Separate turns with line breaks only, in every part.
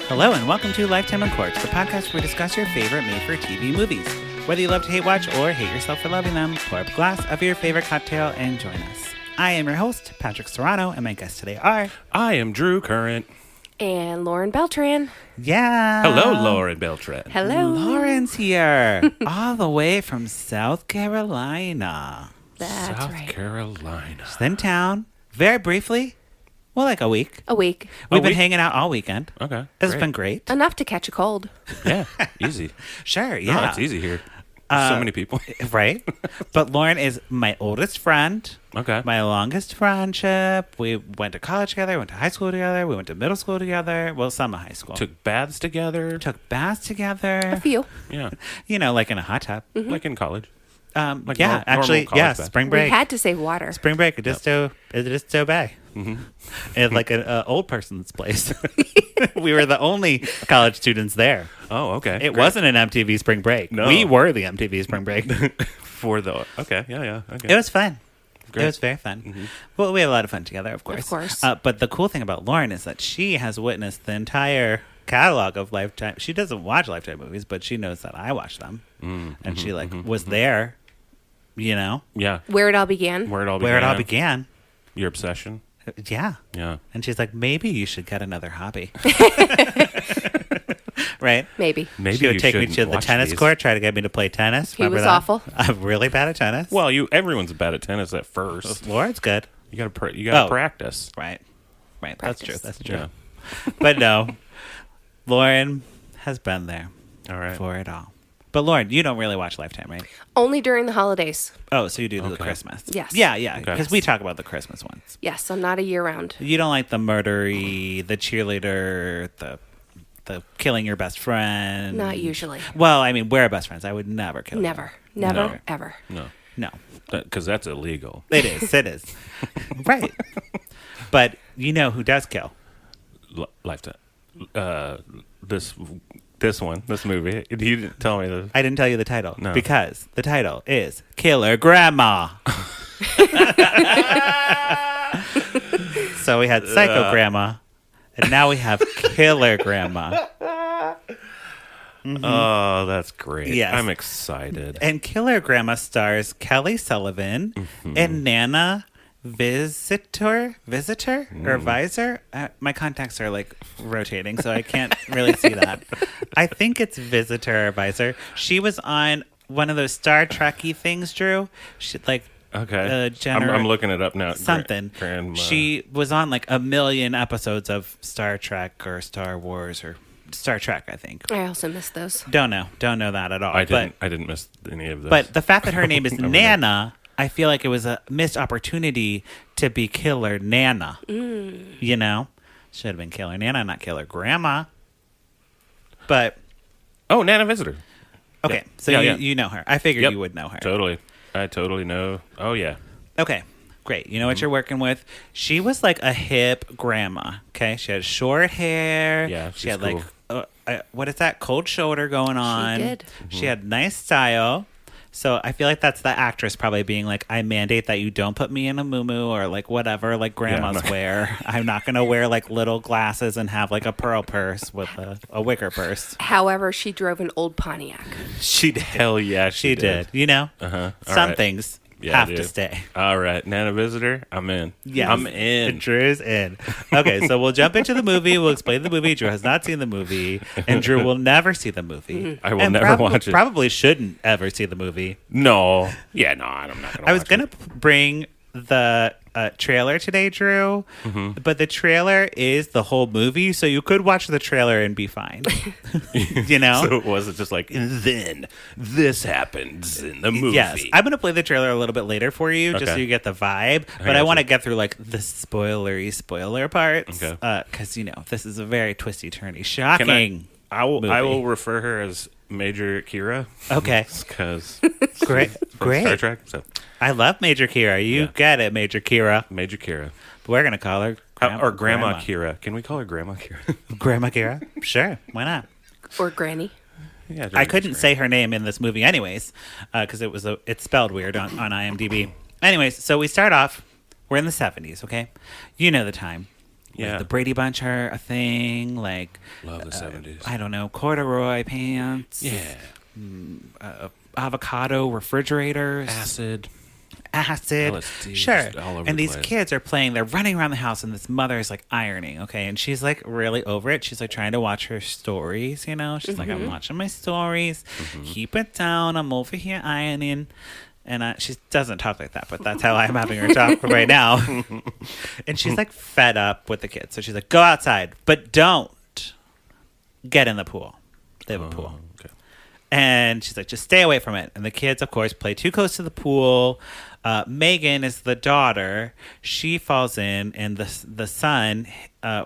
Hello and welcome to Lifetime on Cork, the podcast where we discuss your favorite made-for-TV movies. Whether you love to hate watch or hate yourself for loving them, pour up a glass of your favorite cocktail and join us. I am your host, Patrick Serrano, and my guests today are...
I am Drew Current.
And Lauren Beltran.
Yeah.
Hello, Lauren Beltran.
Hello.
Lauren's here, all the way from South Carolina.
That's
South
right.
Carolina.
She's in town, very briefly. Well, like a week.
A week.
We've been hanging out all weekend.
Okay.
It's
great.
been great.
Enough to catch a cold.
Yeah, easy.
Sure,
No,
yeah.
it's easy here. There's so many people.
Right? But Lauren is my oldest friend.
Okay.
My longest friendship. We went to college together, went to high school together, we went to middle school together. Well, some of high school.
Took baths together.
Took baths together.
A few.
Yeah.
You know, like in a hot tub.
Like in college. Like
yeah,
normal
actually,
college
yes.
bath.
Spring
We
break.
had to save water.
Spring break. Edisto Bay.
Mm-hmm.
It's like an old person's place. We were the only college students there.
Oh, okay.
It
Great.
wasn't an MTV Spring Break.
No.
We were the MTV Spring Break.
Okay. Yeah. Okay.
It was fun.
Great.
It was very fun. Well, we had a lot of fun together, of course.
Of course.
But the cool thing about Lauren is that she has witnessed the entire catalog of Lifetime. She doesn't watch Lifetime movies, but she knows that I watch them. And she was there, you know,
Yeah.
Where it all began.
Where it all began.
where it all began.
Your obsession.
Yeah.
Yeah.
And she's like, maybe you should get another hobby. Right?
Maybe.
Maybe
She would
you
take me
shouldn't
to the
watch
tennis
these.
court, try to get me to play tennis.
He
Remember
was
that?
awful.
I'm really bad at tennis.
Well, everyone's bad at tennis at first.
Lauren's good.
You gotta
Oh.
practice.
Right. That's
Practice.
true. That's true.
Yeah.
But no, Lauren has been there
All right.
for it all. But Lauren, you don't really watch Lifetime, right?
Only during the holidays.
Oh, so you do the
Okay.
Christmas.
Yes.
Yeah.
Okay.
Because we talk about the Christmas ones.
Yes, I'm not a year-round.
You don't like the murdery, the cheerleader, the killing your best friend.
Not usually.
Well, I mean, we're best friends. I would never kill
Never.
you.
Never.
No.
Ever.
No.
No.
Because that's illegal.
It is. It is. Right. But you know who does kill?
Lifetime. This movie. You didn't tell me this.
I didn't tell you the title.
No.
Because the title is Killer Grandma. So we had Psycho Grandma, and now we have Killer Grandma.
Oh, that's great.
Yes.
I'm excited.
And Killer Grandma stars Kelly Sullivan and Nana Visitor or Visor. My contacts are like rotating, so I can't really see that. I think it's Visitor or Visor. She was on one of those Star Trek-y things, Drew. She like
Okay.
Jenner-
I'm looking it up now.
something.
Grandma.
She was on like a million episodes of Star Trek or Star Wars or Star Trek, I think.
I also miss those.
Don't know that at all.
I didn't miss any of this.
But the fact that her name is
Over there.
Nana, I feel like it was a missed opportunity to be Killer Nana. You know? Should have been Killer Nana, not Killer Grandma. But,
oh, Nana Visitor.
okay.
Yeah.
So
Yeah,
you know her. I figured
Yep.
you would know her.
Totally. I totally know. Oh yeah.
Okay. Great. You know what you're working with? She was like a hip grandma. Okay. She had short hair.
Yeah,
She
she's
had
cool.
like, what is that? Cold shoulder going on.
did.
She had nice style. So I feel like that's the actress probably being like, I mandate that you don't put me in a muumuu or like whatever like grandmas
not-
wear. I'm not going to wear like little glasses and have like a pearl purse with a wicker purse.
However, she drove an old Pontiac.
She hell yeah
She did. You know?
Uh-huh. All
Some
right.
things
Yeah,
have
dude.
to stay.
All right, Nana Visitor. I'm in.
Yes.
I'm in.
Drew's in. Okay, so we'll jump into the movie. We'll explain the movie. Drew has not seen the movie, and Drew will never see the movie.
I will
And
never watch it.
Probably shouldn't ever see the movie.
No. Yeah, no, I'm not gonna.
I was
watch
gonna
it.
bring the trailer today, Drew, but the trailer is the whole movie, so you could watch the trailer and be fine. You know.
So it wasn't just like, and then this happens in the movie.
Yes, I'm going to play the trailer a little bit later for you, just so
Okay.
you get the vibe. But I
gotcha.
want to get through like the spoiler parts,
Okay.
because you know this is a very twisty, turny, shocking.
I will
movie.
refer her as Major Kira.
Okay,
Because
great, great.
Star Trek. So
I love Major Kira. You
Yeah.
get it, Major Kira.
Major Kira.
But we're gonna call her
Or Grandma Kira. Can we call her Grandma Kira?
Grandma Kira. Sure, why not?
Or Granny.
Yeah,
I couldn't say her name in this movie anyways, because it's spelled weird on IMDb. Anyways, so we start off. We're in the 70s, okay? You know the time.
Yeah.
the Brady Bunch are a thing. Like,
Love the 70s.
I don't know, corduroy pants.
Yeah.
Avocado refrigerators.
Acid.
LSD,
Sure.
just
all over
and
the
these
place.
kids are playing, they're running around the house, and this mother is like ironing, okay, and she's like really over it. She's like trying to watch her stories, you know. She's like, I'm watching my stories. Keep it down, I'm over here ironing. And she doesn't talk like that, but that's how I'm having her talk right now. And she's like fed up with the kids, so she's like, go outside, but don't get in the pool. They have a pool.
Okay.
And she's like, just stay away from it. And the kids, of course, play too close to the pool. Megan is the daughter. She falls in, and the son,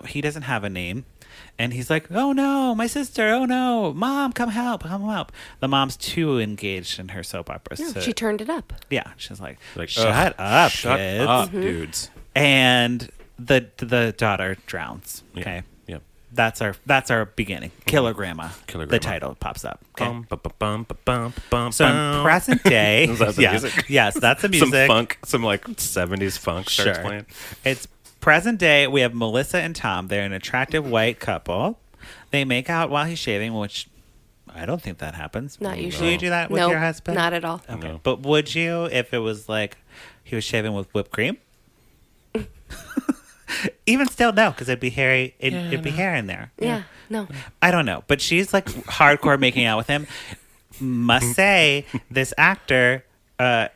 he doesn't have a name. And he's like, oh, no, my sister. Oh, no. Mom, come help. Come help. The mom's too engaged in her soap opera.
Yeah,
so,
she turned it up.
yeah, she's like
Like,
shut up, kids.
dudes.
And the daughter drowns. Okay.
Yeah.
That's our beginning. Killer Grandma.
Killer
The
Grandma.
title pops up. Okay.
Bum.
So in present day,
Is that the music?
Yes, that's the music.
Some funk, some like 70s funk starts playing.
It's present day. We have Melissa and Tom. They're an attractive white couple. They make out while he's shaving, which I don't think that happens.
Not
Do
usually.
you do that with
Nope,
your husband?
not at all.
Okay.
No.
But would you if it was like he was shaving with whipped cream? Even still, no, because it'd be hairy. It'd be hair in there.
Yeah, no.
I don't know, but she's like hardcore making out with him. Must say, this actor, I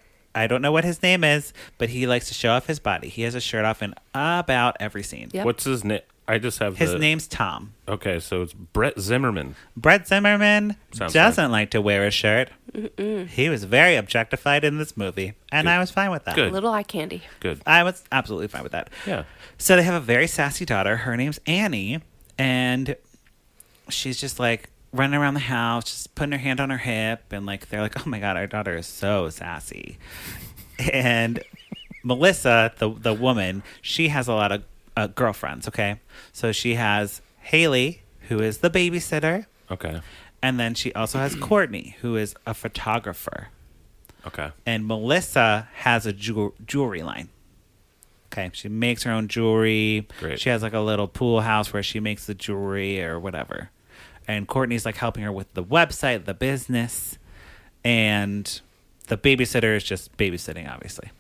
don't know what his name is, but he likes to show off his body. He has a shirt off in about every scene.
Yep.
What's his name? I just have
His name's Tom.
Okay, so it's Brett Zimmerman.
Brett Zimmerman
Sounds
doesn't like to wear a shirt. He was very objectified in this movie, and
Good.
I was fine with that.
Good.
Little eye candy.
Good.
I was absolutely fine with that.
Yeah.
So they have a very sassy daughter. Her name's Annie, and she's just like running around the house, just putting her hand on her hip, and like they're like, "Oh my god, our daughter is so sassy." And Melissa, the woman, she has a lot of girlfriends. Okay, so she has Haley, who is the babysitter,
Okay.
and then she also has Courtney, who is a photographer.
Okay.
And Melissa has a jewelry line. Okay, she makes her own jewelry.
Great.
She has like a little pool house where she makes the jewelry or whatever. And Courtney's like helping her with the website, the business, and the babysitter is just babysitting, obviously.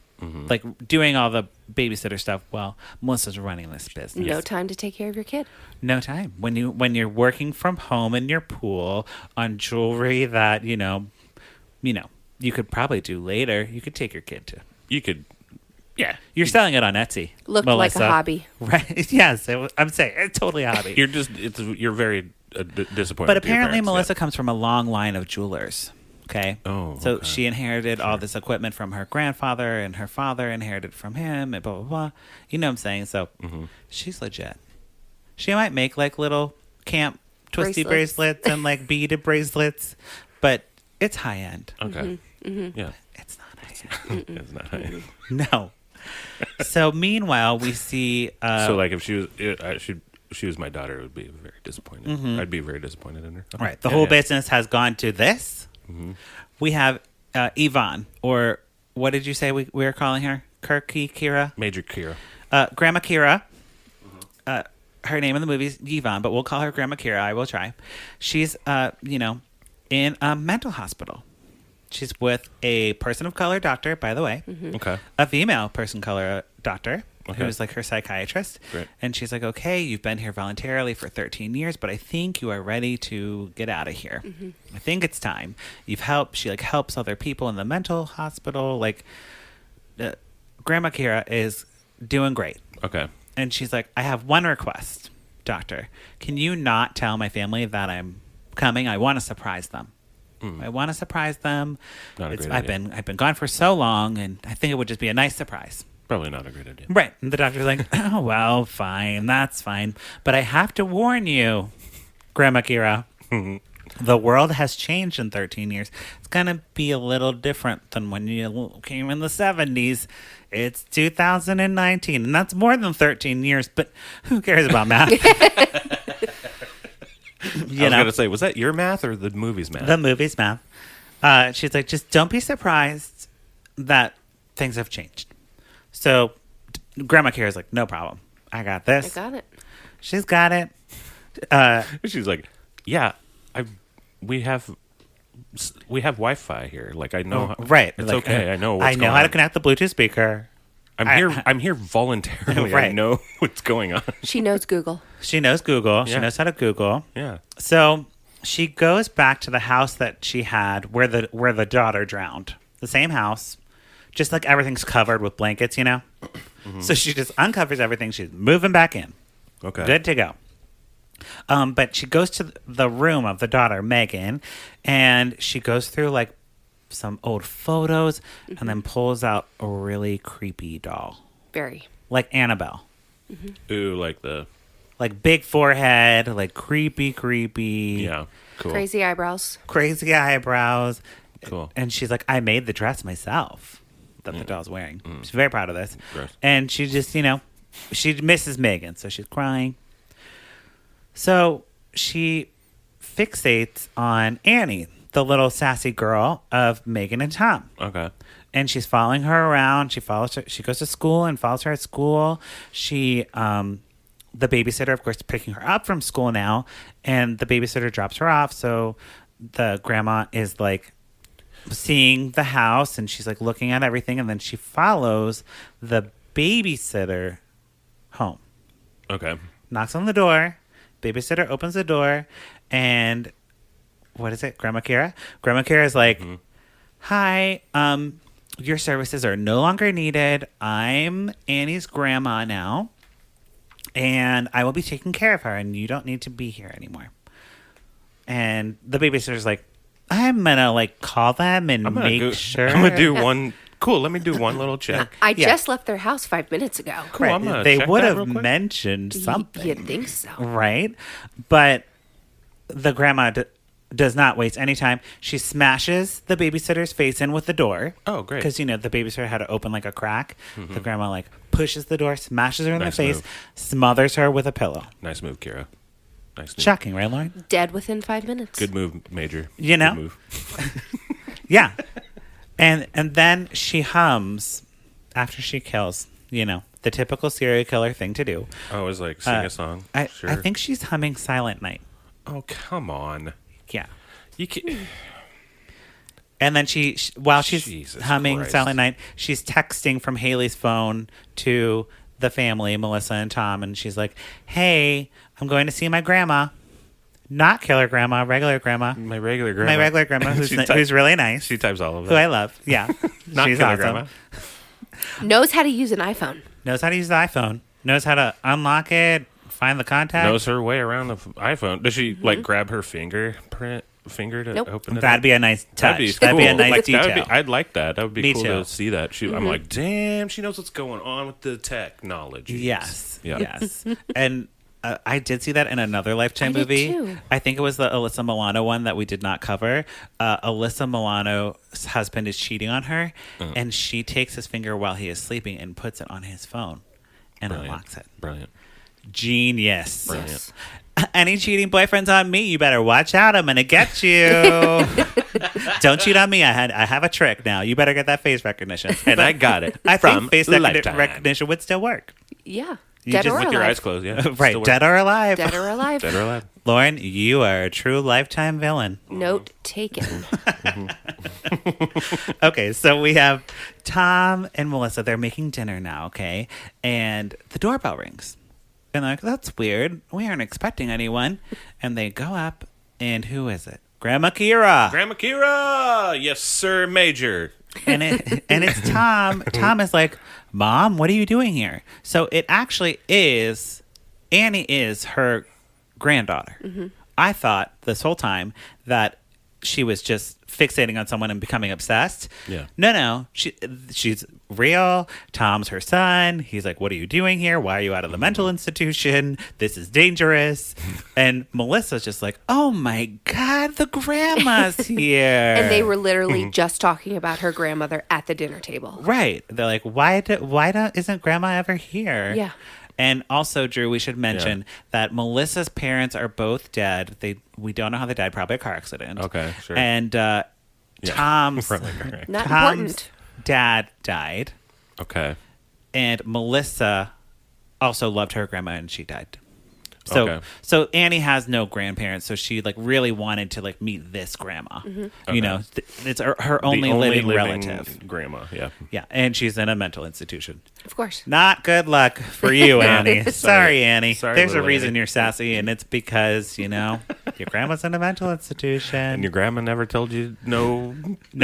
Like doing all the babysitter stuff while Melissa's running this business.
No time to take care of your kid.
No time. When you're working from home in your pool on jewelry that, you could probably do later. You could take your kid to.
You could. Yeah.
You're selling it on Etsy.
Looked
Melissa.
like a hobby.
Right. Yes. I'm saying it's totally a hobby.
You're very disappointed.
But
with your
apparently
parents,
Melissa comes from a long line of jewelers. Okay.
Oh,
So
okay.
she inherited all this equipment from her grandfather, and her father inherited from him, and blah, blah, blah. You know what I'm saying? So she's legit. She might make like little camp twisty bracelets and like beaded bracelets, but it's high end.
Okay. Yeah.
It's not high end.
It's not high.
No. So meanwhile, we see.
So like if she was my daughter, it would be very disappointed. I'd be very disappointed in her. Okay.
Right. The
Yeah,
whole
yeah.
business has gone to this. We have Yvonne, or what did you say we were calling her? Kira?
Major Kira.
Grandma Kira. Her name in the movie is Yvonne, but we'll call her Grandma Kira. I will try. She's, in a mental hospital. She's with a person of color doctor, by the way.
Okay.
A female person color doctor.
Okay.
Who's like her psychiatrist.
Great.
And she's like, okay, you've been here voluntarily for 13 years, but I think you are ready to get out of here. I think it's time. You've helped. She like helps other people in the mental hospital. Like, Grandma Kira is doing great.
Okay.
And she's like, I have one request, doctor. Can you not tell my family that I'm coming? I want to surprise them. I want to surprise them.
Not a great
I've
idea.
been gone for so long, and I think it would just be a nice surprise.
Probably not a great idea.
Right. And the doctor's like, oh, well, fine. That's fine. But I have to warn you, Grandma Kira, the world has changed in 13 years. It's going to be a little different than when you came in the 70s. It's 2019, and that's more than 13 years, but who cares about math?
I was going to say, was that your math or the movie's math?
The movie's math. She's like, just don't be surprised that things have changed. So Grandma Kira's like, no problem. I got this.
I got it.
She's got it.
She's like, yeah, we have Wi-Fi here. Like, I know.
Right.
It's
like,
okay. I know what's
I know
going
how to
on.
connect the Bluetooth speaker.
I'm here voluntarily. I
Right.
know what's going on.
She knows Google.
She knows Google. She
Yeah.
knows how to Google.
Yeah.
So she goes back to the house that she had where the daughter drowned. The same house. Just like everything's covered with blankets, you know? So she just uncovers everything. She's moving back in.
Okay.
Good to go. But she goes to the room of the daughter, Megan, and she goes through like some old photos and then pulls out a really creepy doll.
Very.
Like Annabelle.
Ooh, like the.
Like big forehead, like creepy.
Yeah. Cool.
Crazy eyebrows.
Crazy eyebrows.
Cool.
And she's like, I made the dress myself that the doll's wearing. She's very proud of this.
Gross.
And she just, she misses Megan, so she's crying. So she fixates on Annie, the little sassy girl of Megan and Tom.
Okay.
And she's following her around. She follows her. She goes to school and follows her at school. She, the babysitter, of course, is picking her up from school now, and the babysitter drops her off. So the grandma is like seeing the house, and she's like looking at everything, and then she follows the babysitter home.
Okay.
Knocks on the door. Babysitter opens the door, and what is it? Grandma Kira? Grandma Kira is like, hi, your services are no longer needed. I'm Annie's grandma now, and I will be taking care of her, and you don't need to be here anymore. And the babysitter's like, I'm gonna like call them and make sure.
I'm gonna do one. Cool. Let me do one little check.
I
Yeah.
just left their house 5 minutes ago.
Cool. I'm gonna
They
check
would
that
have
real quick.
mentioned something.
You'd think so.
Right? But the grandma does not waste any time. She smashes the babysitter's face in with the door.
Oh, great.
Because, the babysitter had to open like a crack. The grandma like pushes the door, smashes her in
Nice
the face,
move.
smothers her with a pillow.
Nice move, Kira. Nice move.
Shocking, right, Lauren?
Dead within 5 minutes.
Good move, Major.
You know?
Good move.
Yeah. And then she hums after she kills, the typical serial killer thing to do.
Oh, it was like sing a song.
I
Sure.
think she's humming Silent Night.
Oh, come on.
Yeah.
You can.
And then while she's
Jesus
humming
Christ.
Silent Night, she's texting from Haley's phone to the family, Melissa and Tom, and she's like, hey, I'm going to see my grandma. Not killer grandma, regular grandma.
My regular grandma.
My regular grandma, who's really nice.
She types all of
who I
that.
love. Yeah.
Not
she's
killer
awesome.
grandma.
Knows how to use an iPhone.
Knows how to use the iPhone. Knows how to unlock it, find the contact.
Knows her way around the iPhone. Does she like grab her finger to
Nope.
open it?
That'd
up?
be a nice touch.
That'd be,
That'd be a
cool.
nice
Like,
detail.
I'd like that. That would be
Me
cool
too.
to see that. I'm like, damn, she knows what's going on with the technology.
Yes.
Yeah.
Yes. And I did see that in another Lifetime
I did
movie.
too.
I think it was the Alyssa Milano one that we did not cover. Alyssa Milano's husband is cheating on her, and she takes his finger while he is sleeping and puts it on his phone and
Brilliant.
unlocks it.
Brilliant.
Genius.
Brilliant.
Any cheating boyfriends on me, you better watch out. I'm going to get you. Don't cheat on me. I have a trick now. You better get that face recognition.
And I got it
I
from
think face
Lifetime.
recognition would still work.
Yeah.
You
Dead
just
or
with
With your
alive.
eyes closed, yeah.
Right.
Still
Dead
works.
or alive.
Dead or alive.
Dead or alive.
Lauren, you are a true Lifetime villain.
Note taken.
Okay, so we have Tom and Melissa. They're making dinner now, okay? And the doorbell rings. And they're like, that's weird. We aren't expecting anyone. And they go up, and who is it? Grandma Kira.
Grandma Kira! Yes, sir, Major.
and it's Tom. Tom is like, Mom, what are you doing here? So it actually is, Annie is her granddaughter. I thought this whole time that she was just fixating on someone and becoming obsessed.
Yeah.
No. She's real. Tom's her son. He's like, what are you doing here? Why are you out of the mental institution? This is dangerous. And Melissa's just like, oh my God, the grandma's here.
And they were literally just talking about her grandmother at the dinner table.
Right. They're like, isn't grandma ever here?
Yeah.
And also, Drew, we should mention that Melissa's parents are both dead. We don't know how they died, probably a car accident.
Okay, sure.
And Tom's
Right, right.
Not
Tom's
important.
dad died.
Okay.
And Melissa also loved her grandma and she died. So Annie has no grandparents, so she like really wanted to like meet this grandma. You know, it's her only living relative.
Grandma, yeah.
Yeah, and she's in a mental institution.
Of course.
Not good luck for you, Annie. Sorry, Annie.
Sorry,
There's a
little
reason
Annie.
you're sassy, and it's because, you know, your grandma's in a mental institution.
And your grandma never told you no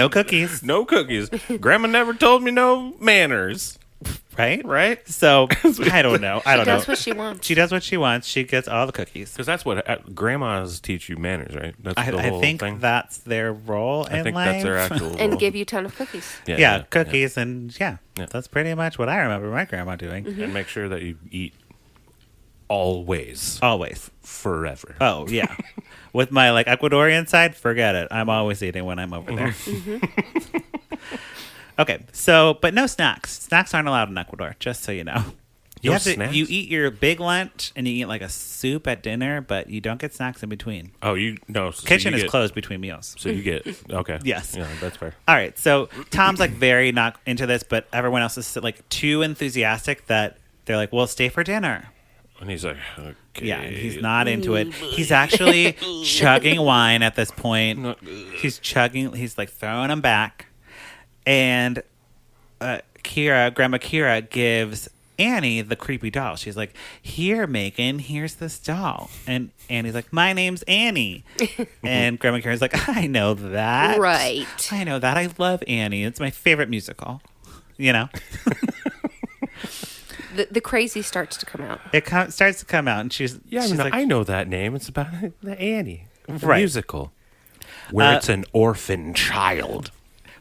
cookies.
no cookies. Grandma never told me no manners.
Right? So, I don't know.
She does what she wants.
She does what she wants. She gets all the cookies.
Because that's what grandmas teach you manners, right? That's the
I
whole
think
thing.
that's their role in life.
I think that's their actual
And
role.
give you a ton of cookies.
Yeah, cookies, and
Yeah.
that's pretty much what I remember my grandma doing.
And make sure that you eat always.
Always.
Forever.
Oh, yeah. With my like Ecuadorian side, forget it. I'm always eating when I'm over there. Okay, so but no snacks. Snacks aren't allowed in Ecuador, just so you know.
No snacks?
You eat your big lunch and you eat like a soup at dinner, but you don't get snacks in between.
Oh, you no. So
Kitchen
you
is
get-
closed between meals.
So you get okay.
Yes.
Yeah, that's fair.
All right, so Tom's like very not into this, but everyone else is like too enthusiastic that they're like, "Well, stay for dinner."
And he's like, okay.
Yeah, he's not into it. He's actually chugging wine at this point. He's chugging. He's like throwing them back, and Grandma Kira gives Annie the creepy doll. She's like, "Here, Megan, here's this doll." And Annie's like, "My name's Annie." And Grandma Kira's like, "I know that.
Right.
I know that. I love Annie. It's my favorite musical." You know?
The crazy starts to come out.
It starts to come out, and she's
Yeah,
like,
I know that name. It's about the Annie the
Right.
musical, where it's an orphan child.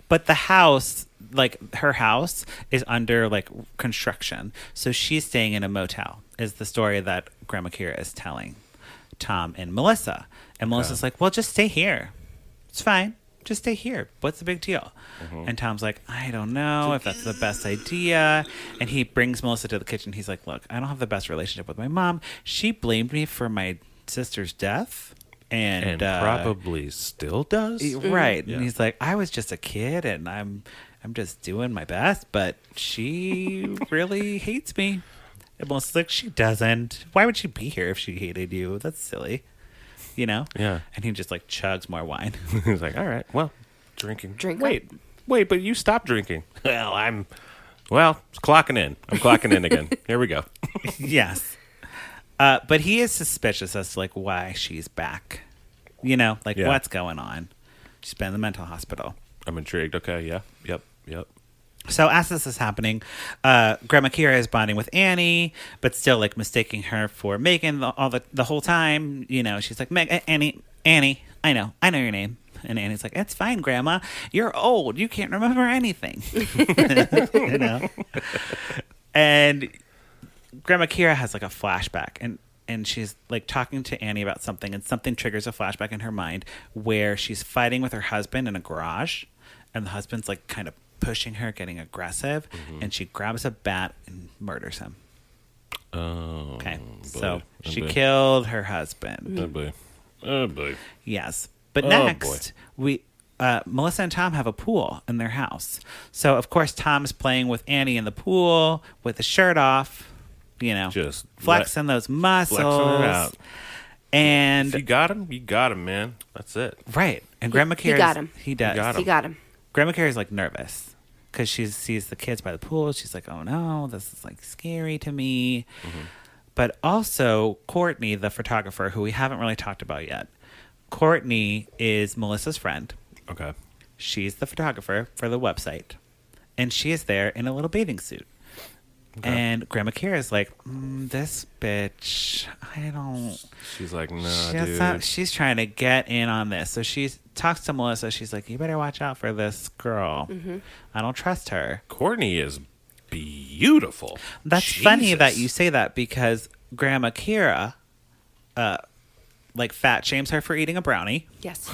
But the house, like her house, is under like construction. So she's staying in a motel, is the story that Grandma Kira is telling Tom and Melissa. And Melissa's like, "Well, just stay here. It's fine. Just stay here. What's the big deal?" And Tom's like, "I don't know if that's the best idea." And he brings Melissa to the kitchen. He's like, "Look, I don't have the best relationship with my mom. She blamed me for my sister's death. And
Probably still does.
Right."
Yeah.
And he's like, "I was just a kid and I'm just doing my best, but she really hates me." And Melissa's like, "She doesn't. Why would she be here if she hated you? That's silly." You know?
Yeah.
And he just like chugs more wine.
He's like, all right, well, drinking.
Drink
Wait, but you stopped drinking. Well, it's clocking in. I'm clocking in again. Here we go.
Yes. But he is suspicious as to like why she's back. You know, like
Yeah.
what's going on? She's been in the mental hospital.
I'm intrigued. Okay, yeah, yep.
So as this is happening, Grandma Kira is bonding with Annie, but still like mistaking her for Megan the whole time. You know, she's like, Annie, I know your name. And Annie's like, "It's fine, Grandma. You're old. You can't remember anything." You know? And Grandma Kira has like a flashback, and she's like talking to Annie about something, and something triggers a flashback in her mind where she's fighting with her husband in a garage, and the husband's like kind of pushing her, getting aggressive, and she grabs a bat and murders him.
Oh,
Okay,
boy.
so
Oh,
she
boy.
killed her husband.
Oh boy.
Yes, but
Oh,
next Melissa and Tom have a pool in their house. So of course Tom's playing with Annie in the pool with his shirt off, you know,
Just
flexing those muscles.
flexing it out.
And
If you got him, you got him, man. That's it.
right, and Grandma
He
Kira
got him.
He does.
got
He got him.
Grandma Kira's like nervous because she sees the kids by the pool. She's like, "Oh no, this is like scary to me." But also Courtney, the photographer, who we haven't really talked about yet. Courtney is Melissa's friend.
Okay.
She's the photographer for the website, and she is there in a little bathing suit.
Okay.
And Grandma Kira is like, "This bitch, I don't."
She's like, nah, dude.
She's trying to get in on this. So she talks to Melissa. She's like, "You better watch out for this girl. I don't trust her."
Courtney is beautiful.
That's funny
Jesus.
that you say that because Grandma Kira, like fat shames her for eating a brownie.
Yes.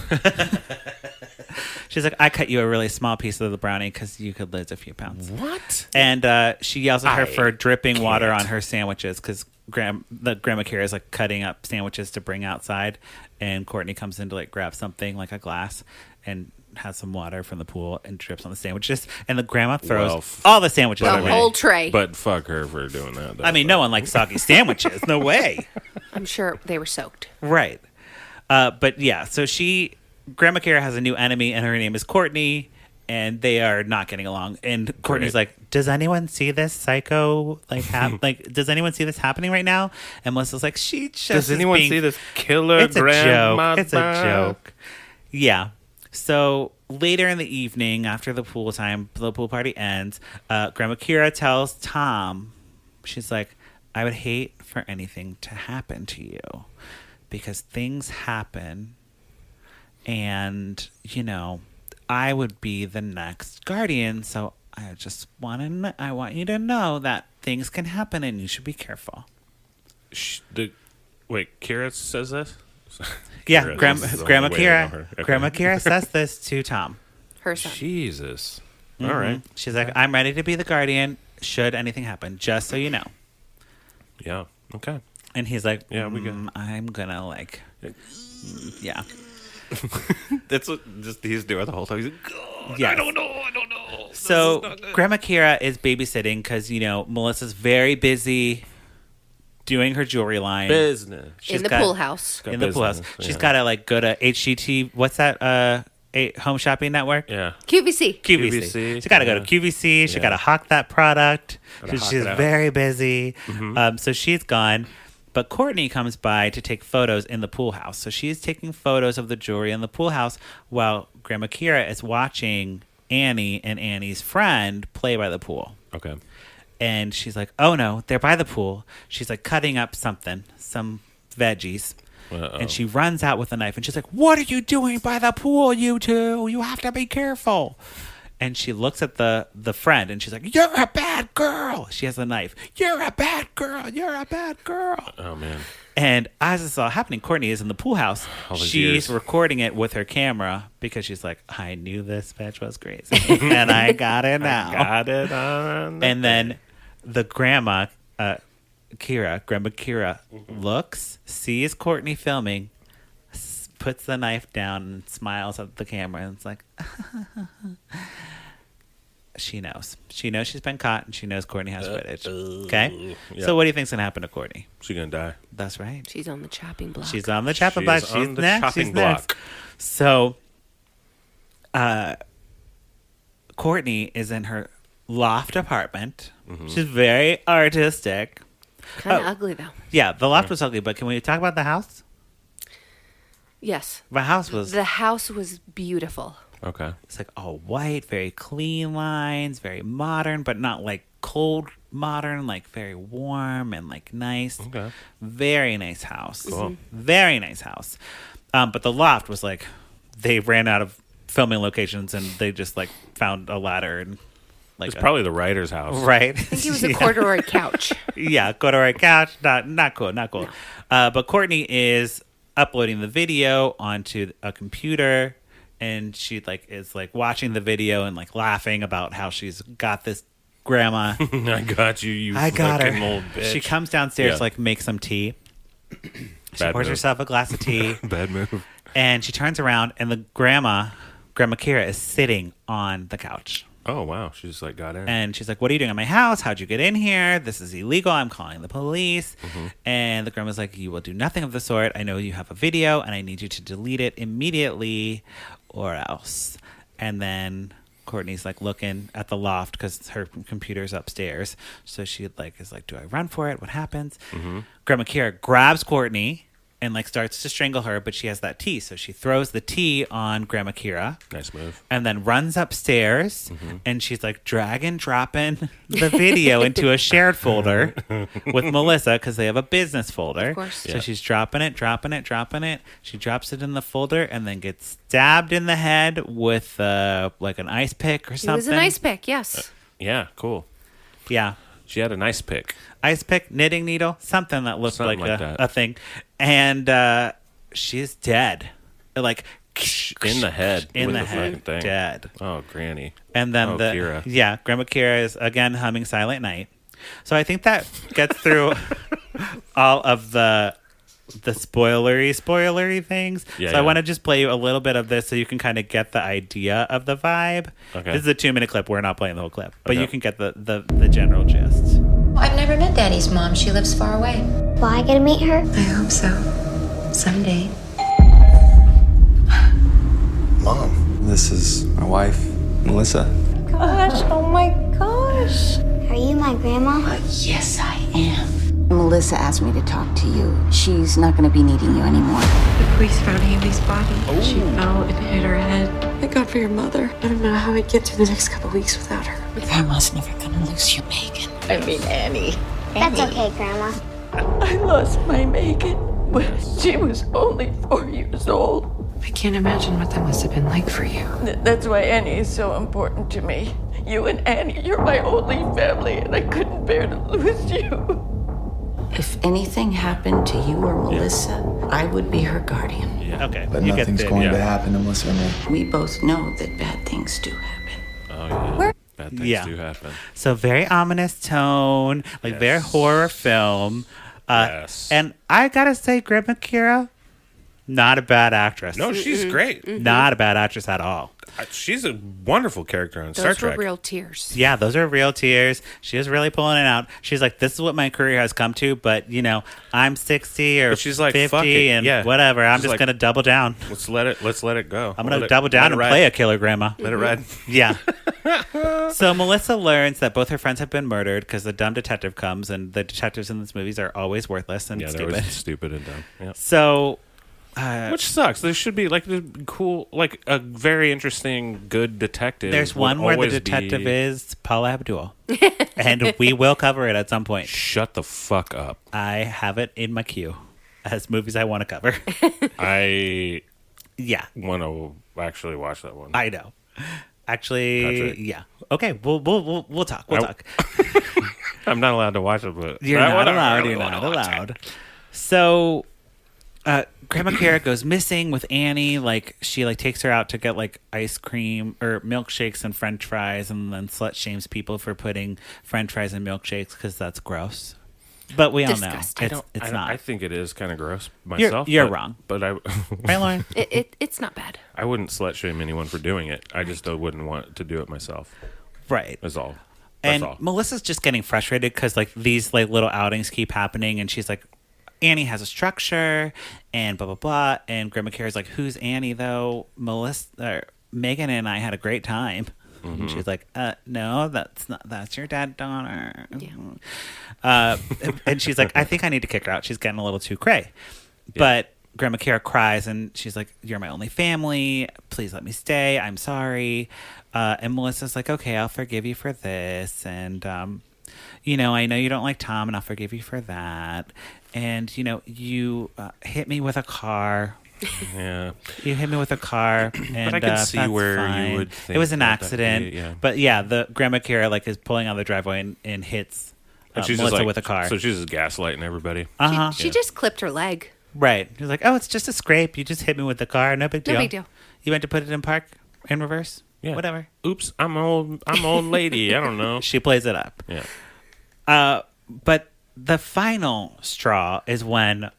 She's like, "I cut you a really small piece of the brownie because you could lose a few pounds."
What?
And she yells at her
I
for dripping water
can't.
on her sandwiches because Grandma Kira is like cutting up sandwiches to bring outside, and Courtney comes in to like grab something like a glass, and has some water from the pool and drips on the sandwiches. And the grandma throws
Well,
all the sandwiches
The
away.
whole tray.
But fuck her for doing that.
I mean, no one likes soggy sandwiches. No way.
I'm sure they were soaked.
Right. But yeah, so Grandma Kira has a new enemy, and her name is Courtney, and they are not getting along. And Courtney's like, "Does anyone see this psycho? Does anyone see this happening right now?" And Melissa's like, "She just
Does anyone see this killer
It's a
grandma?
joke. It's a joke." Yeah. So later in the evening, after the pool party ends, Grandma Kira tells Tom, she's like, "I would hate for anything to happen to you because things happen, and I would be the next guardian. So I want you to know that things can happen, and you should be careful."
Wait, Kira says this?
Yeah,
Kira,
Grandma
this is the only way I know her.
Kira.
Okay.
Grandma Kira says this to Tom.
Her son.
Jesus.
Mhm.
All right.
She's like, "I'm ready to be the guardian should anything happen, just so you know."
Yeah. Okay.
And he's like,
Yeah, we good.
I'm gonna yeah.
That's what he's doing the whole time. He's like, God,
Yes.
I don't know.
So
This is not good.
Grandma Kira is babysitting because Melissa's very busy doing her jewelry line
business.
In the
got-
pool house.
In the pool house,
Business,
she's
yeah.
got to go to HGT. What's that? Home shopping network.
Yeah.
QVC.
QVC.
QVC,
She got to go to
yeah.
QVC. She
Yeah.
got to hawk that product.
Gotta hawk
She's
it out.
very busy.
Mm-hmm.
So she's gone. But Courtney comes by to take photos in the pool house. So she's taking photos of the jewelry in the pool house while Grandma Kira is watching Annie and Annie's friend play by the pool.
Okay.
And she's like, "Oh no, they're by the pool." She's like cutting up some veggies.
Uh-oh.
And she runs out with a knife and she's like, "What are you doing by the pool, you two? You have to be careful." And she looks at the friend and she's like, "You're a bad girl." She has a knife. "You're a bad girl. You're a bad girl."
Oh man.
And as this is all happening, Courtney is in the pool house.
All those
She's
years.
recording it with her camera because she's like, "I knew this bitch was crazy and I got it now."
Got it on.
And then the grandma, Grandma Kira, looks, sees Courtney filming, puts the knife down and smiles at the camera and it's like, she knows. She knows she's been caught and she knows Courtney has footage. Okay?
yeah.
So what do you think's going to happen to Courtney?
She's gonna die.
That's right.
She's on the chopping block.
She's on the chopping
She
block.
is
She's
on the
next.
chopping
She's next.
block.
So, Courtney is in her loft apartment.
Mm-hmm.
She's very artistic.
Kind of ugly, though.
Yeah, the loft was ugly, but can we talk about the house?
Yes.
The house was
The house was beautiful.
Okay.
it's like all white, very clean lines, very modern, but not like cold modern, like very warm and like nice.
Okay.
Very nice house.
Cool.
Very nice house. But the loft was like they ran out of filming locations and they just like found a ladder and like
It's probably the writer's house.
right.
I think it was a corduroy couch.
Yeah, corduroy couch. Not cool.
No.
But Courtney is uploading the video onto a computer, and she is watching the video and like laughing about how she's got this grandma.
I got you. You
I got
fucking
her.
old bitch.
She comes downstairs
Yeah.
to like make some tea. She
Bad
pours
move.
herself a glass of tea,
Bad move.
and she turns around, and the Grandma Kira, is sitting on the couch.
Oh wow, she just like got in.
And she's like, "What are you doing at my house? How'd you get in here? This is illegal. I'm calling the police." And the grandma's like, "You will do nothing of the sort. I know you have a video and I need you to delete it immediately or else." And then Courtney's like looking at the loft because her computer's upstairs. So she is like, "Do I run for it? What happens?" Grandma Kira grabs Courtney and like starts to strangle her, but she has that tea. So she throws the tea on Grandma Kira.
Nice move.
And then runs upstairs and she's like dropping the video into a shared folder with Melissa because they have a business folder.
Of course.
So
Yeah.
she's dropping it. She drops it in the folder and then gets stabbed in the head with like an ice pick or
It
something.
was an ice pick, yes.
Yeah, cool.
Yeah.
She had a nice pick.
Ice pick, knitting needle, something that looked
Something
like,
like that.
a thing. And she's dead. Like
In the head.
In
with
the
the
head.
fucking thing.
Dead.
Oh, Granny.
And then
Oh, Kira.
Grandma Kira is again humming Silent Night. So I think that gets through all of the the spoilery things.
Yeah,
So I want to just play you a little bit of this so you can kind of get the idea of the vibe.
Okay.
This is a 2-minute clip. We're not playing the whole clip, but
Okay.
you can get the general gist.
I've never met Daddy's mom. She lives far away.
Will I get to meet her?
I hope so. Someday.
Mom, this is my wife, Melissa.
Gosh, oh my gosh. Are you my grandma?
Yes, I am.
Melissa asked me to talk to you. She's not going to be needing you anymore.
The police found Haley's body. She fell and hit her head. Thank God for your mother. I don't know how I'd get through the next couple weeks without her.
Grandma's never gonna lose you, Megan. I mean, Annie.
That's okay, Grandma.
I lost my Megan when she was only 4 years old.
I can't imagine what that must have been like for you.
That's why Annie is so important to me. You and Annie, you're my only family, and I couldn't bear to lose you.
If anything happened to you or Melissa, I would be her guardian.
Yeah.
Okay.
But
you get
nothing's
the
going to
idea.
happen to Melissa and me.
We both know that bad things do happen.
Oh, yeah. Bad things
Yeah.
do happen.
So very ominous tone, like very horror film.
Yes.
And I gotta say, Grandma Kira, not a bad actress.
No, she's great.
Not a bad actress at all.
She's a wonderful character on Star
Those were
Trek.
real tears.
Yeah, those are real tears. She is really pulling it out. She's like, this is what my career has come to, but, you know, I'm 60 or
But she's like,
50
fuck it,
and
yeah.
whatever. I'm
She's
just
like-
going to double down.
Let's let it go.
I'm going to double down and play a killer grandma.
Let it ride.
Yeah. So Melissa learns that both her friends have been murdered because the dumb detective comes, and the detectives in these movies are always worthless and
Yeah, they're
stupid.
always stupid and dumb. Yeah.
So
Which sucks. There should be like a cool, like a very interesting, good detective.
there's
would
one where the
always
detective
be-
is Paula Abdul. And we will cover it at some point.
Shut the fuck up.
I have it in my queue as movies I want to cover.
I
Yeah,
want to actually watch that one.
I know. Actually,
Patrick.
yeah. Okay, we'll talk. We'll
I-
talk.
I'm not allowed to watch it, but
You're
I
not
wanna-
allowed.
I really
You're not
wanna watch
allowed.
it.
So, Grandma Kara goes missing with Annie. Like she takes her out to get like ice cream or milkshakes and French fries, and then slut shames people for putting French fries in milkshakes because that's gross. But we all
Disgusting.
know it's not.
I think it is kind of gross myself.
You're
but-
wrong.
But I,
Right, Lauren?
It's not bad.
I wouldn't slut shame anyone for doing it. I just wouldn't want to do it myself.
Right.
That's all. That's
And
all.
Melissa's just getting frustrated because like these like little outings keep happening, and she's like, Annie has a structure, and blah blah blah. And Grandma Kara's like, who's Annie though? Megan and I had a great time.
Mm-hmm.
And she's like, no, that's your dad, daughter.
Yeah.
And she's like, I think I need to kick her out. She's getting a little too cray. But Grandma Kara cries, and she's like, you're my only family. Please let me stay. I'm sorry. And Melissa's like, okay, I'll forgive you for this. And, you know you don't like Tom, and I'll forgive you for that. And, you hit me with a car.
Yeah.
You hit me with a car, and
I could see
that's
where
fine.
you would
It
think
was an
that
accident,
yeah.
but yeah, the Grandma Kara is pulling out the driveway and hits
And she's
Melissa
just like,
with a car.
So she's just gaslighting everybody.
Uh-huh.
She just clipped her leg.
Right. She's like, oh, it's just a scrape. You just hit me with the car. No big deal.
No big deal.
You went to put it in park in reverse.
Yeah.
Whatever.
Oops, I'm old lady. I don't know.
She plays it up.
Yeah.
But the final straw is when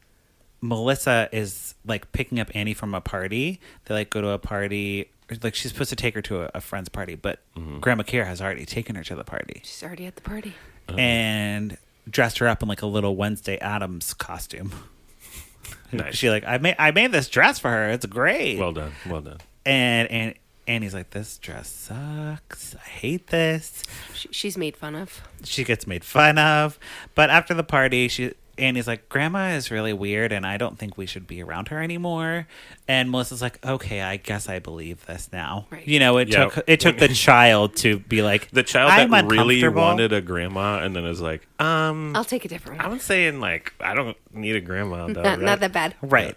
Melissa is like picking up Annie from a party. They like go to a party. Like she's supposed to take her to a friend's party, but Grandma Kara has already taken her to the party
She's already at the party.
and dressed her up in like a little Wednesday Addams costume.
Nice.
She like, I made this dress for her. It's great.
Well done. Well done.
And Annie's like, this dress sucks. I hate this.
She's made fun of.
She gets made fun of. But after the party, Annie's like, Grandma is really weird, and I don't think we should be around her anymore. And Melissa's like, okay, I guess I believe this now.
Right.
It took the child to be like,
The child
I'm
that really
uncomfortable.
wanted a grandma and then is like,
I'll take a different one.
I'm saying like I don't need a grandma though.
Not that bad.
Right.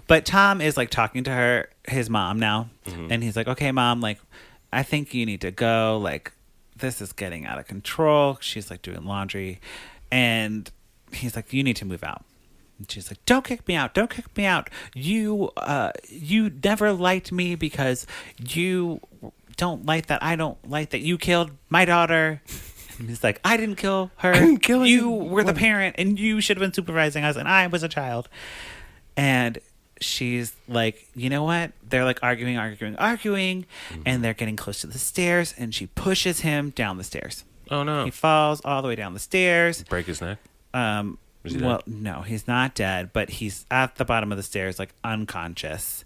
But Tom is like talking to his mom now. And he's like, okay, Mom, like, I think you need to go. Like, this is getting out of control. She's like doing laundry. And he's like, you need to move out. And she's like, don't kick me out. Don't kick me out. You never liked me because you don't like that. I don't like that you killed my daughter. And he's like, I didn't kill her.
I didn't kill her.
You were the parent, and you should have been supervising us, and I was a child. And she's like, you know what? They're like arguing. And they're getting close to the stairs. And she pushes him down the stairs.
Oh, no.
He falls all the way down the stairs.
Break his neck? Is he
Well,
dead?
no, he's not dead, but he's at the bottom of the stairs, like unconscious.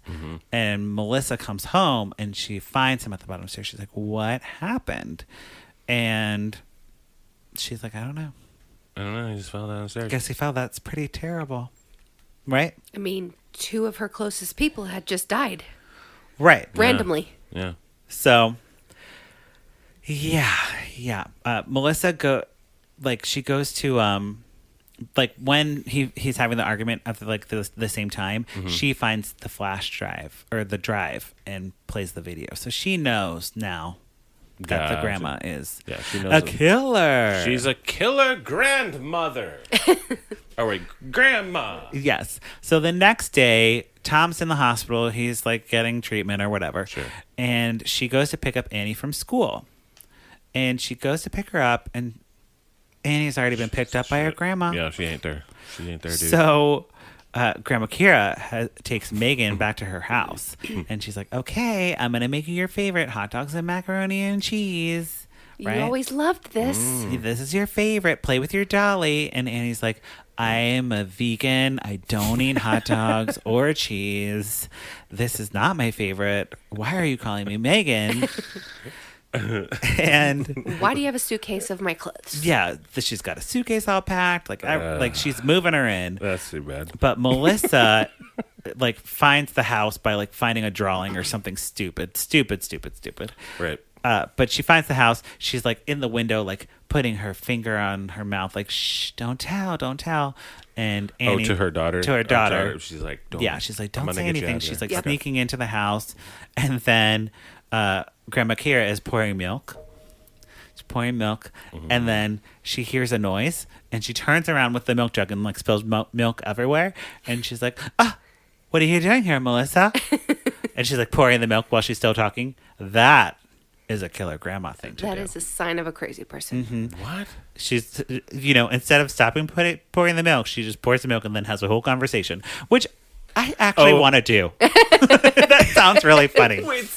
And Melissa comes home and she finds him at the bottom of the stairs. She's like, what happened? And she's like, I don't know.
I don't know. He just fell down the stairs.
Guess he fell. That's pretty terrible. Right?
I mean, 2 of her closest people had just died
Right.
randomly.
Yeah.
So, yeah. Melissa she goes to, like when he's having the argument at the same time, she finds the flash drive or the drive and plays the video. So she knows now that the grandma is
she knows
a killer.
She's a killer grandmother. Oh, wait, grandma.
Yes. So the next day, Tom's in the hospital. He's like getting treatment or whatever.
Sure.
And she goes to pick up Annie from school. And she goes to pick her up, and Annie's already been picked up by her grandma.
Yeah, she ain't there. Dude.
So Grandma Kira takes Megan back to her house. And she's like, okay, I'm going to make you your favorite hot dogs and macaroni and cheese. Right?
You always loved this.
This is your favorite. Play with your dolly. And Annie's like, I am a vegan. I don't eat hot dogs or cheese. This is not my favorite. Why are you calling me Megan? And
Why do you have a suitcase of my clothes?
yeah, she's got a suitcase all packed. Like she's moving her in.
That's too bad.
But Melissa like finds the house by like finding a drawing or something stupid.
Right.
But she finds the house. She's like in the window, like putting her finger on her mouth, like, shh, don't tell. And Annie,
to her daughter.
To her daughter.
She's like, don't.
Yeah, she's like,
I'm
don't
gonna
say
get you
anything.
out of
She's
here.
like sneaking into the house. And then Grandma Kira is pouring milk. She's pouring milk. And then she hears a noise. And she turns around with the milk jug and like spills milk everywhere. And she's like, what are you doing here, Melissa? And she's like pouring the milk while she's still talking. That is a killer grandma thing to do.
That is a sign of a crazy person.
What?
She's, instead of stopping pouring the milk, she just pours the milk and then has a whole conversation, which I actually want to do. That sounds really funny.
Wait,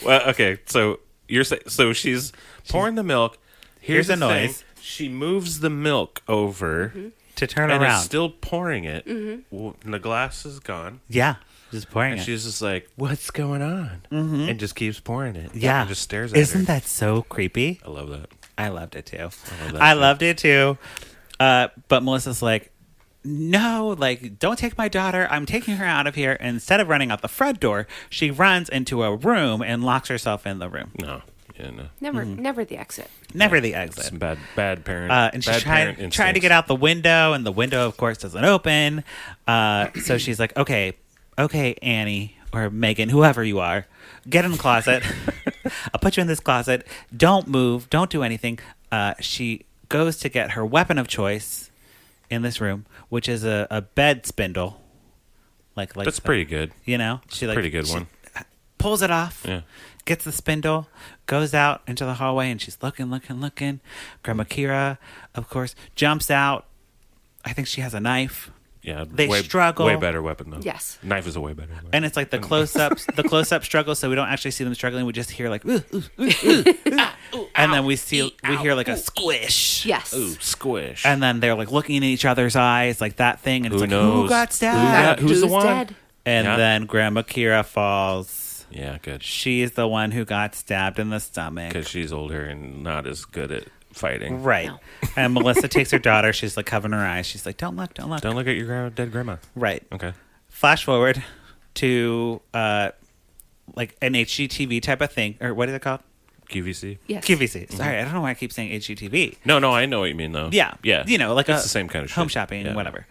okay. So you're saying, so she's pouring the milk.
Here's
the
a noise.
thing. She moves the milk over
To turn
and
around.
is still pouring it. And the glass is gone.
Yeah. Just pouring
And
it.
she's just like, what's going on? And just keeps pouring it.
Yeah.
And just stares at her.
Isn't that so creepy?
I love that.
I loved it too.
I
loved it too. But Melissa's like, no, like, don't take my daughter. I'm taking her out of here. And instead of running out the front door, she runs into a room and locks herself in the room.
No. Yeah, no.
Never the exit.
Never the exit.
Some bad parent.
And she's trying to get out the window, and the window, of course, doesn't open. So she's like, okay, Annie or Megan, whoever you are, get in the closet. I'll put you in this closet. Don't move. Don't do anything. She goes to get her weapon of choice in this room, which is a bed spindle. Like
That's pretty good.
You know,
Pretty good one.
Pulls it off.
Yeah.
Gets the spindle, goes out into the hallway, and she's looking. Grandma Kira, of course, jumps out. I think she has a knife.
Yeah.
They struggle.
Way better weapon, though.
Yes.
Knife is a way better weapon.
And it's like the close-up struggle, so we don't actually see them struggling. We just hear like, ooh, ooh, ooh, ooh. And then we hear like a squish.
Yes.
Ooh, squish.
And then they're like looking in each other's eyes, like that thing, and it's
Who
like,
knows?
who got stabbed?
Who's the one?
dead?
And
Yeah.
then Grandma Kira falls.
Yeah, good.
She's the one who got stabbed in the stomach.
Because she's older and not as good at fighting.
Right.
No.
And Melissa takes her daughter. She's like covering her eyes. She's like, don't look.
Don't look at your dead grandma.
Right.
Okay.
Flash forward to like an HGTV type of thing. Or what is it called?
QVC?
Yes.
QVC. Sorry, I don't know why I keep saying HGTV.
No, I know what you mean, though.
Yeah.
Yeah.
Like
it's the same kind of
home
shit.
shopping,
Yeah.
whatever.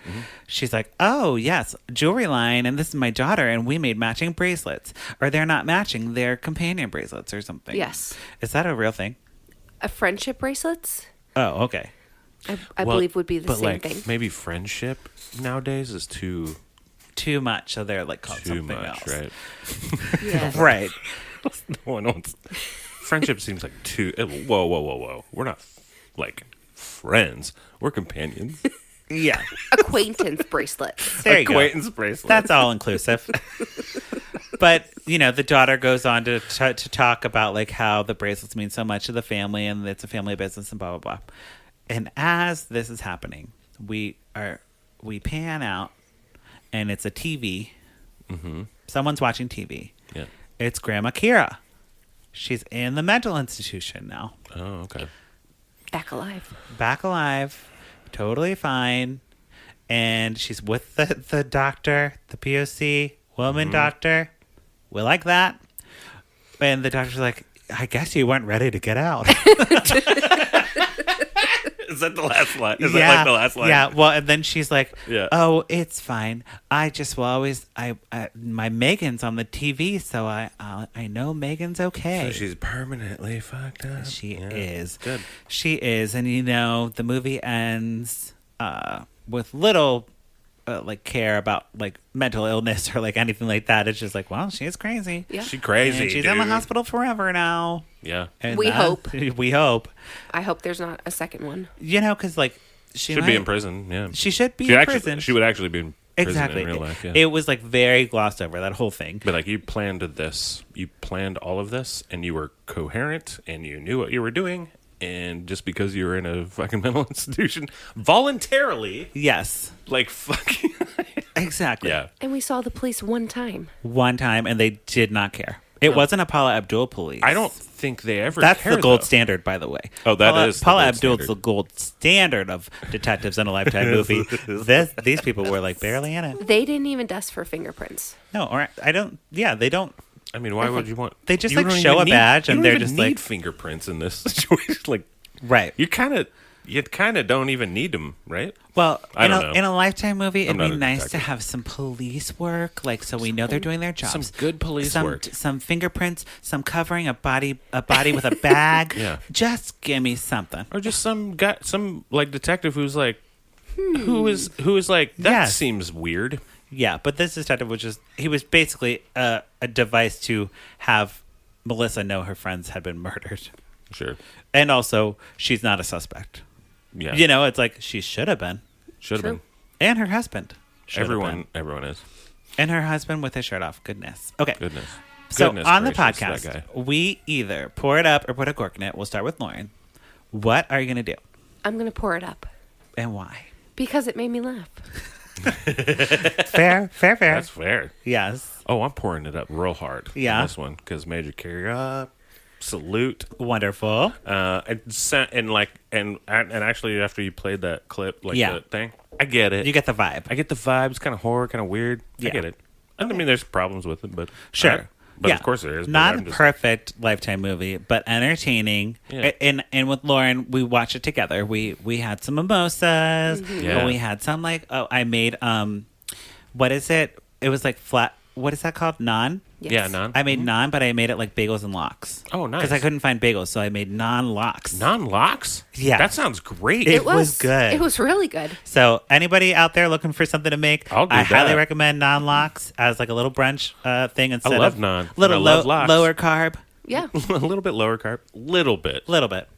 She's like, oh, yes, jewelry line, and this is my daughter, and we made matching bracelets. Or they're not matching, they're companion bracelets or something.
Yes.
Is that a real thing?
A friendship bracelets,
Oh, okay.
I believe would be the
but
same
like,
thing.
maybe friendship nowadays is too
Much, so they're like called something
much,
else.
right?
Yeah.
Right.
No one wants. Friendship seems like too. Whoa. We're not like friends. We're companions.
Yeah.
Acquaintance bracelets.
There you go.
Acquaintance bracelet.
That's all inclusive. But, the daughter goes on to talk about like how the bracelets mean so much to the family and it's a family business and blah, blah, blah. And as this is happening, we pan out and it's a TV.
Mm-hmm.
Someone's watching TV.
Yeah.
It's Grandma Kira. She's in the mental institution now.
Oh, okay.
Back alive.
Back alive. Totally fine. And she's with the doctor, the POC, woman doctor. We like that. And the doctor's like, I guess you weren't ready to get out.
Is that the last line? Is that like the last line?
Yeah. Well, and then she's like,
Yeah.
oh, it's fine. I just will always, my Megan's on the TV, so I know Megan's okay.
So she's permanently fucked up.
She is.
Good.
She is. And, the movie ends with little care about like mental illness or like anything like that. It's just like, well, she's crazy.
Yeah.
She crazy,
And she's
dude.
in the hospital forever now.
Yeah.
And
We hope.
We hope.
I hope there's not a second one.
Because like she
Should
might,
be in prison, yeah.
She should be
She
in
actually,
prison.
She would actually be in prison
Exactly.
in real life, yeah.
It was like very glossed over, that whole thing.
But like you planned this, you planned all of this, and you were coherent, and you knew what you were doing, and just because you were in a fucking mental institution, voluntarily,
Yes.
like fucking,
Exactly.
yeah,
And we saw the police one time.
One time, and they did not care. It wasn't a Paula Abdul police.
I don't think they ever.
That's
care,
the gold
though.
standard, by the way.
Oh, that is the
Paula
gold
Abdul's
standard.
the gold standard of detectives in a Lifetime movie. These people were like barely in it.
They didn't even dust for fingerprints.
No, or I don't. Yeah, they don't.
I mean, why would you want?
They just,
you
like,
don't
show
even
a
need-
badge, and
you don't
they're
even
just,
need
like-
fingerprints in this situation. Like,
Right.
you kind of don't even need them, right?
Well,
I
in
don't
a,
know.
in a Lifetime movie,
I'm
it'd be
not a
nice to
detective.
have some police work, like so we know they're doing their jobs.
Some good police
some,
work.
some fingerprints, some covering a body with a bag.
Yeah.
Just give me something.
Or just some guy, some like detective who's like, who is like that
Yes.
seems weird.
Yeah, but this detective he was basically a device to have Melissa know her friends had been murdered.
Sure.
And also, she's not a suspect.
Yeah.
It's like she should have been.
Should have
True.
been.
And her husband. should have been.
Everyone is.
And her husband with his shirt off. Goodness. Okay.
Goodness.
So
Goodness
on the
gracious, that guy.
podcast, we either pour it up or put a cork in it. We'll start with Lauren. What are you going to do?
I'm going to pour it up
And why?
because it made me laugh.
Fair.
That's fair.
Yes.
Oh, I'm pouring it up real hard.
Yeah.
On this one because Major Carry Up. Salute.
Wonderful.
And actually after you played that clip, like
Yeah.
the thing, I get it.
You get the vibe.
I get the vibes, kind of horror, kind of weird.
Yeah.
I get it. I mean, there's problems with it, but
Sure.
but
yeah.
of course there is. but
Not
I'm
a
just-
perfect Lifetime movie, but entertaining.
Yeah.
And with Lauren, we watched it together. We had some mimosas.
Yeah.
We had some I made what is it? It was like flat. What is that called? Naan.
Yes.
Yeah, none.
I made naan, but I made it like bagels and lox.
Oh, nice.
Because I couldn't find bagels, so I made naan lox.
Non-locks?
Yeah.
That sounds great.
It was good.
It was really good.
So anybody out there looking for something to make,
I'll do
I highly
that.
recommend naan lox as like a little brunch thing instead
love
of
naan.
little
I love lox.
lower carb.
Yeah.
a little bit lower carb. Little bit.
Little bit.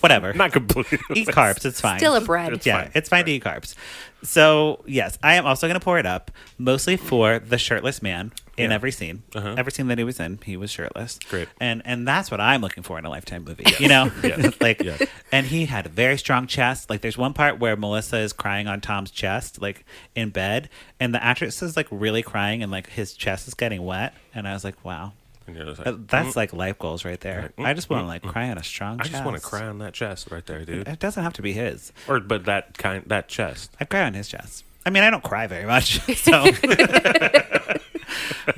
Whatever.
Not completely.
Eat carbs. It's fine.
Still a bread.
Yeah, it's fine to eat carbs. So, yes, I am also going to pour it up, mostly for the shirtless man in
Yeah.
every scene.
Uh-huh.
Every scene that he was in, he was shirtless.
Great.
And that's what I'm looking for in a Lifetime movie, you know?
Yeah.
Like,
Yeah.
and he had a very strong chest. Like, there's one part where Melissa is crying on Tom's chest, like, in bed, and the actress is, like, really crying, and, like, his chest is getting wet. And I was like, wow.
And you're just like,
That's like life goals right there. I just want to like cry on a strong
I
chest.
just want to cry on that chest right there, dude.
It doesn't have to be his.
But that chest.
I cry on his chest. I mean, I don't cry very much, so.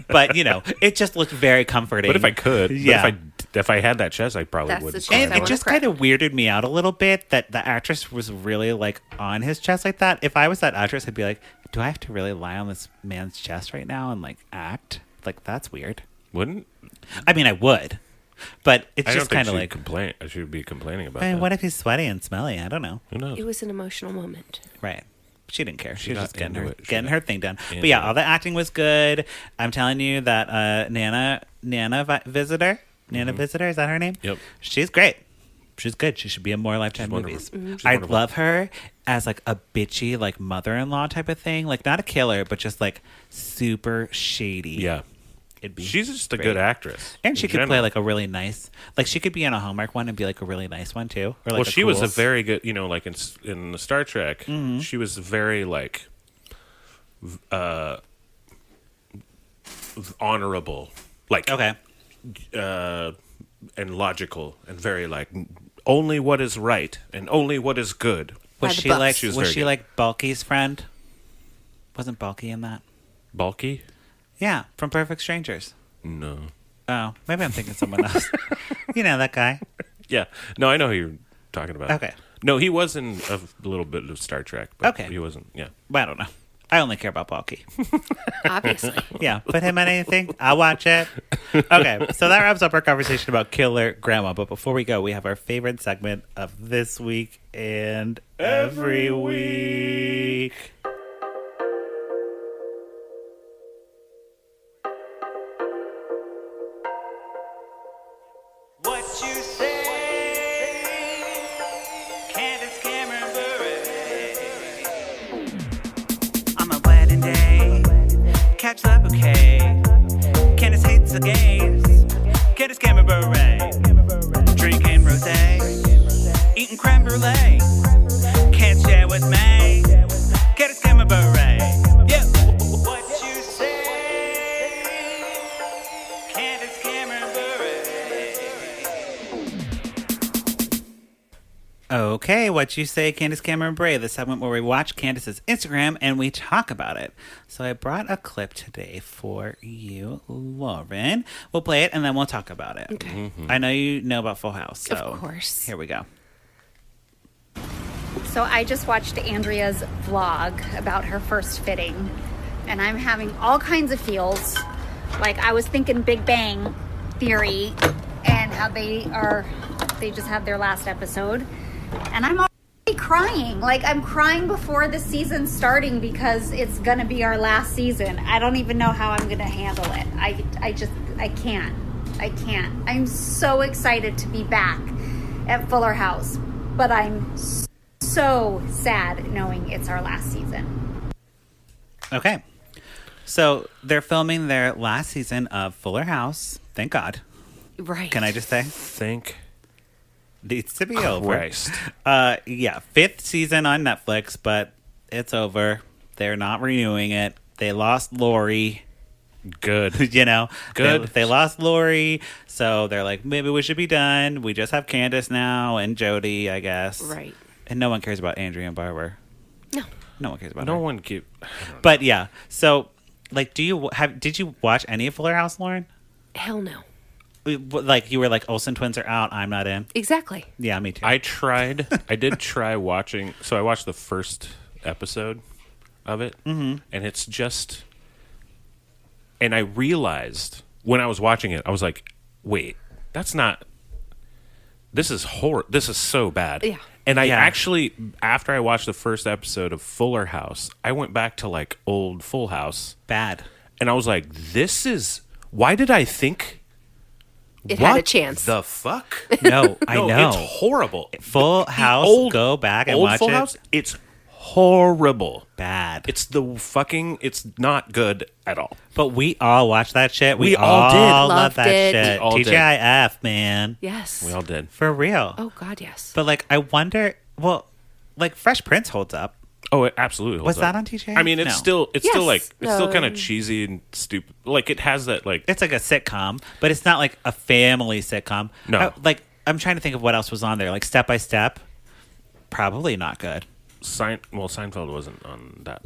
But it just looked very comforting.
But if I could,
yeah.
if I had that chest, I probably
That's
would.
the chest
And
I
it
wanna
just
cry.
kind of weirded me out a little bit that the actress was really like on his chest like that. If I was that actress, I'd be like, do I have to really lie on this man's chest right now and like act? Like, that's weird.
Wouldn't?
I mean, I would, but it's
I don't
just
think
kind of
she'd
like,
complain. I should be complaining about
I mean,
that.
what if he's sweaty and smelly? I don't know.
Who knows?
It was an emotional moment.
Right. She didn't care. She was
got
just getting
into
her
it. She
getting
got
her thing done.
into
But yeah,
it.
all the acting was good. I'm telling you that Nana Visitor, Nana Visitor, is that her name?
Yep.
She's great. She's good. She should be in more Lifetime
wonderful.
movies.
She's
I'd
wonderful.
love her as like a bitchy like mother-in-law type of thing. Like not a killer, but just like super shady.
Yeah.
It'd be
She's just a
great.
good actress.
And she
in
could play
general.
like a really nice, like she could be in a Hallmark one and be like a really nice one too. Or like
Well, she was a
Cools.
very good, like in the Star Trek, she was very like honorable, like
Okay.
and logical, and very like only what is right and only what is good.
By
Was
the
she
books.
like
She was
was
very
she
good.
like Bulky's friend? Wasn't Bulky in that?
Bulky?
Yeah, from Perfect Strangers.
No.
Oh, maybe I'm thinking someone else. You know that guy.
Yeah. No, I know who you're talking about.
Okay.
No, he was in a little bit of Star Trek, but
Okay.
he wasn't. Yeah.
But I don't know. I only care about Bulky.
Obviously.
Yeah, put him on anything. I'll watch it. Okay, so that wraps up our conversation about Killer Grandma. But before we go, we have our favorite segment of this week and every week. What you say, Candace Cameron Bure. On my wedding day, catch the bouquet. Candace hates the gays. Candace Cameron Bure. Drinking rosé, eating creme brulee. Can't share with me. Candace Cameron Bure. Yeah. What you say, Candace Cameron Bure. Okay, what you say, Candace Cameron Bure, the segment where we watch Candace's Instagram and we talk about it. So I brought a clip today for you, Lauren. We'll play it and then we'll talk about it.
Okay.
I know you know about Full House, so
Of course.
here we go.
So I just watched Andrea's vlog about her first fitting, and I'm having all kinds of feels. Like I was thinking Big Bang Theory and how they just had their last episode, and I'm already crying. Like I'm crying before the season's starting because it's gonna be our last season. I don't even know how I'm gonna handle it. I can't. I'm so excited to be back at Fuller House, but I'm so sad knowing it's our last season.
Okay. So they're filming their last season of Fuller House. Thank God.
Right.
Can I just say?
Thank
Needs to be over.
Christ.
Yeah, 5th season on Netflix, but it's over. They're not renewing it. They lost Lori.
Good.
You know,
Good.
They lost Lori, so they're like, maybe we should be done. We just have Candace now and Jody, I guess.
Right.
And no one cares about Andrea and Barbara.
No.
No one cares about
No
her.
one give.
But yeah, so like, did you watch any of Fuller House, Lauren?
Hell no.
Like you were like, Olsen twins are out. I'm not in.
Exactly.
Yeah, me too.
I did try watching. So I watched the first episode of it, and it's just. And I realized when I was watching it, I was like, "Wait, that's not. This is This is so bad."
Yeah.
And I
Yeah.
actually, after I watched the first episode of Fuller House, I went back to like old Full House,
Bad.
and I was like, "This is. Why did I think?"
It
what
had a chance.
The fuck?
No, I know.
It's horrible.
Full House. Go back and
old
watch
Full
it.
House. It's horrible.
Bad.
It's It's not good at all.
But we all watched that shit.
We all did.
love
Loved
that
it.
shit.
We all did.
TGIF, man.
Yes.
We all did.
For real.
Oh God, yes.
But like, I wonder. Well, like Fresh Prince holds up.
Oh, it absolutely holds
Was
up.
that on TGIF?
I mean, it's
No.
still
Yes.
still kind of cheesy and stupid. Like it has that like
It's like a sitcom, but it's not like a family sitcom.
No.
I'm trying to think of what else was on there. Like Step by Step. Probably not good.
Seinfeld wasn't on that.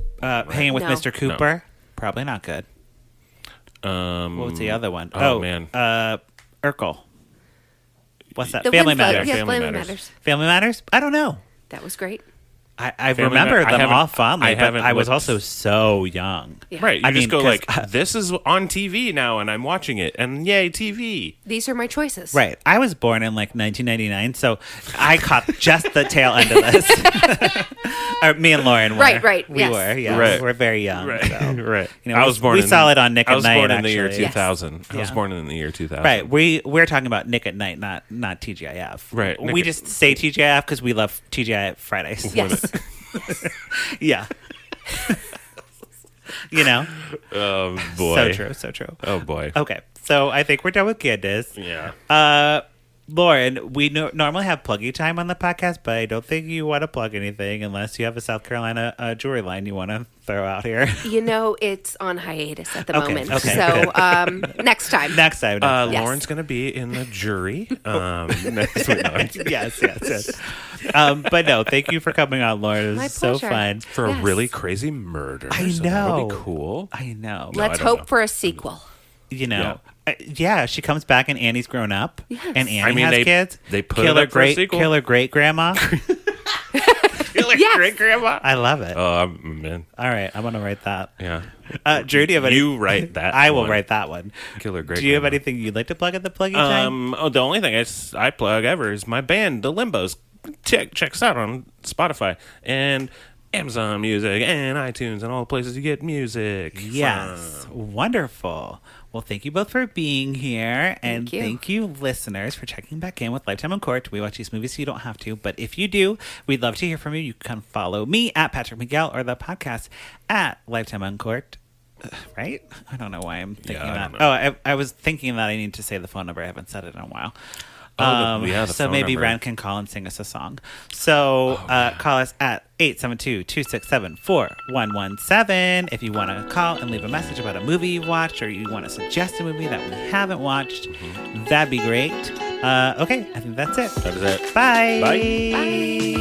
Hanging with
No.
Mr. Cooper. Probably not good. What was the other one?
oh, man.
Urkel. What's that?
The
Family
Winfield-
Matters.
Yeah,
Family
Family
Matters.
Matters.
Family Matters? I don't know.
That was great.
I
Family
remember
Guy, I
them
haven't-
all fondly,
I
but
haven't
I was
looked-
also so young.
Right. You
I
just
mean,
go
'cause,
like, this is on TV now, and I'm watching it, and yay, TV.
These are my choices.
Right. I was born in like 1999, so I caught just the tail end of this. Or me and Lauren were.
Right,
We
yes.
were, yeah.
Right.
We're very young.
Right.
So.
Right.
You know, we saw it on Nick
I
at
was
Night,
born in the year
actually.
2000. I was
Yeah.
born in the year 2000.
Right. We're talking about Nick at Night, not TGIF.
Right.
We
Nick-
just say TGIF because we love TGIF Fridays.
Yes.
Yeah. You know?
Oh, boy.
So true.
Oh, boy.
Okay. So I think we're done with Candace.
Yeah.
Lauren, we normally have pluggy time on the podcast, but I don't think you want to plug anything unless you have a South Carolina jewelry line you want to throw out here.
You know, it's on hiatus at the
Okay,
moment.
okay,
So next time.
Next time.
Yes.
Lauren's going to be in the jury. Next week.
Yes. But no, thank you for coming on, Lauren. It was
My
so
pleasure.
fun.
For
Yes.
a really crazy murder.
I
So that would
know.
be cool.
I know.
Let's
don't
hope
know.
for a sequel.
You know. Yeah, she comes back and Annie's grown up,
Yes.
and Annie
I mean,
has
they-
kids.
they put it up for a sequel.
Killer great grandma.
Yes.
Great grandma.
I love it.
Oh, man.
All right, I'm gonna write that.
Yeah.
Drew, do you have any?
You write that.
I will
one.
write that one.
Killer great.
Do you have
grandma.
anything you'd like to plug at the pluggy time?
The only thing I plug ever is my band, The Limbos. Check us out on Spotify and Amazon Music and iTunes and all the places you get music.
Yes, wonderful. Well, thank you both for being here, and
Thank you.
listeners, for checking back in with Lifetime Uncorked. We watch these movies so you don't have to, but if you do, we'd love to hear from you. You can follow me at Patrick Miguel or the podcast at Lifetime Uncorked. Right? I don't know why I'm thinking
I
that.
don't know.
I was thinking that I need to say the phone number. I haven't said it in a while.
The
So
phone
maybe
number.
Ran can call and sing us a song. So call us at 872-267-4117 if you want to call and leave a message about a movie you watched, or you want to suggest a movie that we haven't watched. That'd be great. Okay, I think that's it.
That is it.
Bye.
Bye.
Bye.